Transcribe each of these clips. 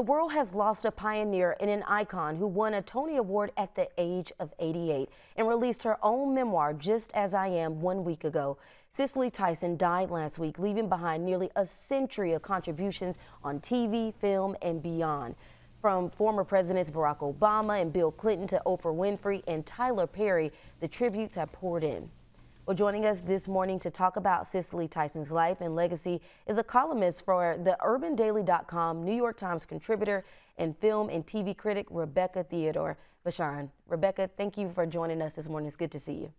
The world has lost a pioneer and an icon who won a Tony Award at the age of 88 and released her own memoir, Just As I Am, 1 week ago. Cicely Tyson died last week, leaving behind nearly a century of contributions on TV, film, and beyond. From former presidents Barack Obama and Bill Clinton to Oprah Winfrey and Tyler Perry, the tributes have poured in. Well, joining us this morning to talk about Cicely Tyson's life and legacy is a columnist for the UrbanDaily.com, New York Times contributor, and film and TV critic Rebecca Theodore Vachon. Rebecca, thank you for joining us this morning. It's good to see you.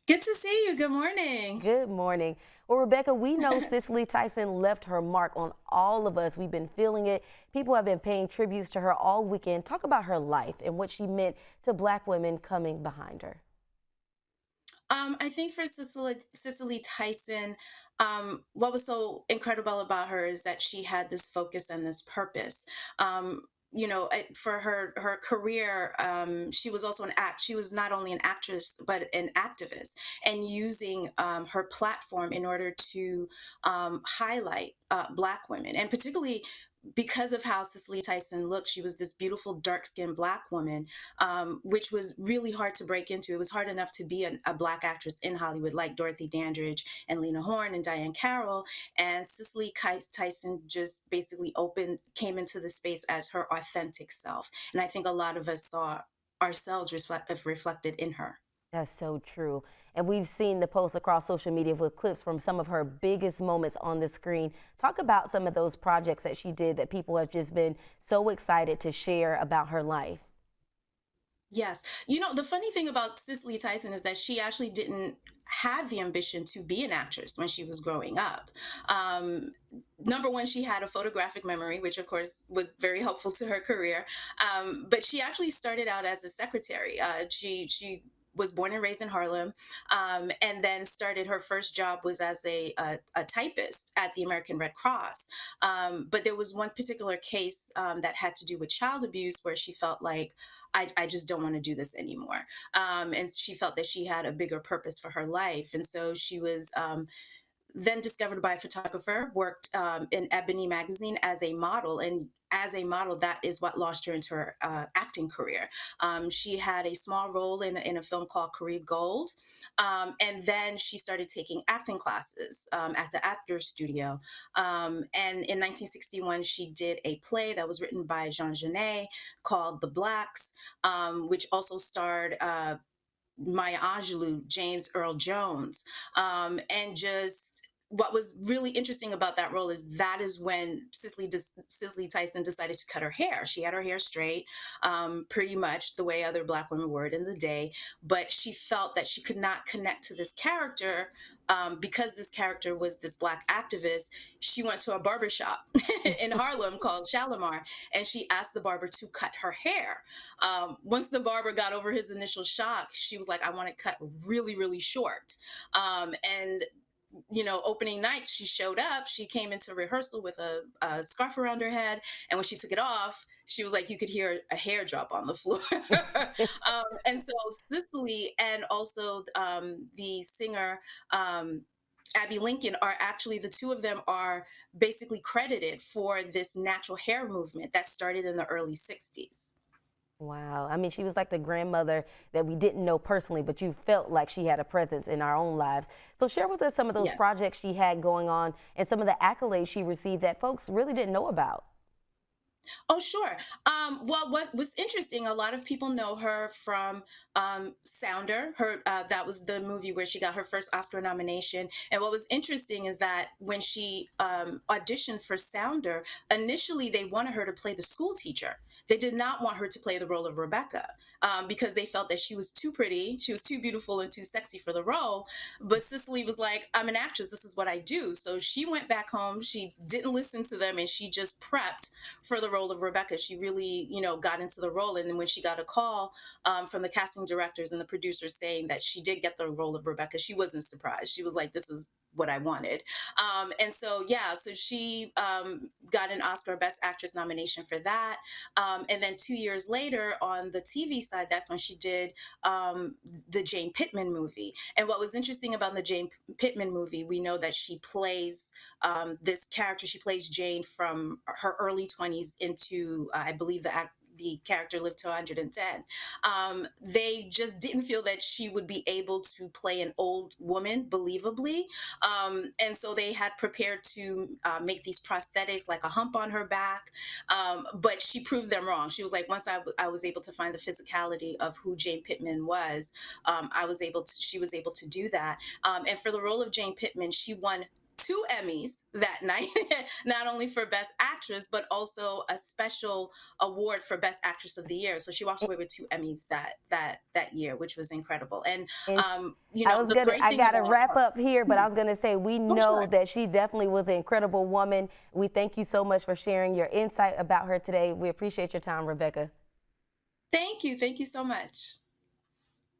Good to see you. Good morning. Good morning. Well, Rebecca, we know Cicely Tyson left her mark on all of us. We've been feeling it. People have been paying tributes to her all weekend. Talk about her life and what she meant to Black women coming behind her. I think for Cicely Tyson, what was so incredible about her is that she had this focus and this purpose. For her career, she was also she was not only an actress but an activist, and using her platform in order to highlight Black women, and particularly because of how Cicely Tyson looked. She was this beautiful, dark-skinned Black woman, which was really hard to break into. It was hard enough to be a Black actress in Hollywood, like Dorothy Dandridge and Lena Horne and Diane Carroll. And Cicely Tyson just basically came into the space as her authentic self. And I think a lot of us saw ourselves reflected in her. That's so true. And we've seen the posts across social media with clips from some of her biggest moments on the screen. Talk about some of those projects that she did that people have just been so excited to share about her life. Yes. The funny thing about Cicely Tyson is that she actually didn't have the ambition to be an actress when she was growing up. Number one, she had a photographic memory, which of course was very helpful to her career. But she actually started out as a secretary. She was born and raised in Harlem, and then started her first job was as a typist at the American Red Cross. But there was one particular case that had to do with child abuse where she felt like, I just don't want to do this anymore. And she felt that she had a bigger purpose for her life. And so she was then discovered by a photographer, worked in Ebony magazine as a model, and as a model, that is what launched her into her acting career. She had a small role in a film called Carib Gold, and then she started taking acting classes at the Actors Studio. And in 1961, she did a play that was written by Jean Genet called The Blacks, which also starred Maya Angelou, James Earl Jones, and just what was really interesting about that role is that is when Cicely Tyson decided to cut her hair. She had her hair straight, pretty much the way other Black women were in the day, but she felt that she could not connect to this character because this character was this Black activist. She went to a barbershop in Harlem called Shalimar, and she asked the barber to cut her hair. Once the barber got over his initial shock, she was like, I want it cut really, really short. And opening night, she showed up. She came into rehearsal with a scarf around her head, and when she took it off, she was like, you could hear a hair drop on the floor. And so Cicely and also the singer Abby Lincoln are actually, the two of them are basically credited for this natural hair movement that started in the early 60s. Wow. I mean, she was like the grandmother that we didn't know personally, but you felt like she had a presence in our own lives. So share with us some of those Yeah. projects she had going on and some of the accolades she received that folks really didn't know about. Oh, sure. Well, what was interesting, a lot of people know her from Sounder. That was the movie where she got her first Oscar nomination. And what was interesting is that when she auditioned for Sounder, initially they wanted her to play the school teacher. They did not want her to play the role of Rebecca because they felt that she was too pretty, she was too beautiful and too sexy for the role. But Cicely was like, I'm an actress, this is what I do. So she went back home, she didn't listen to them, and she just prepped for the role of Rebecca. She really, got into the role. And then when she got a call from the casting directors and the producers saying that she did get the role of Rebecca, she wasn't surprised. She was like, this is what I wanted. And so, yeah, so she got an Oscar Best Actress nomination for that. And then 2 years later on the TV side, that's when she did the Jane Pittman movie. And what was interesting about the Jane Pittman movie, we know that she plays this character. She plays Jane from her early 20s into, I believe, the character lived to 110. They just didn't feel that she would be able to play an old woman believably. And so they had prepared to make these prosthetics, like a hump on her back. But she proved them wrong. She was like, once I was able to find the physicality of who Jane Pittman was, she was able to do that. And for the role of Jane Pittman, she won 2 Emmys that night, not only for Best Actress, but also a special award for Best Actress of the Year. So she walked away with 2 Emmys that year, which was incredible. And And the great I thing gotta about wrap her, up here, but I was gonna say we oh, know sure. that she definitely was an incredible woman. We thank you so much for sharing your insight about her today. We appreciate your time, Rebecca. Thank you so much.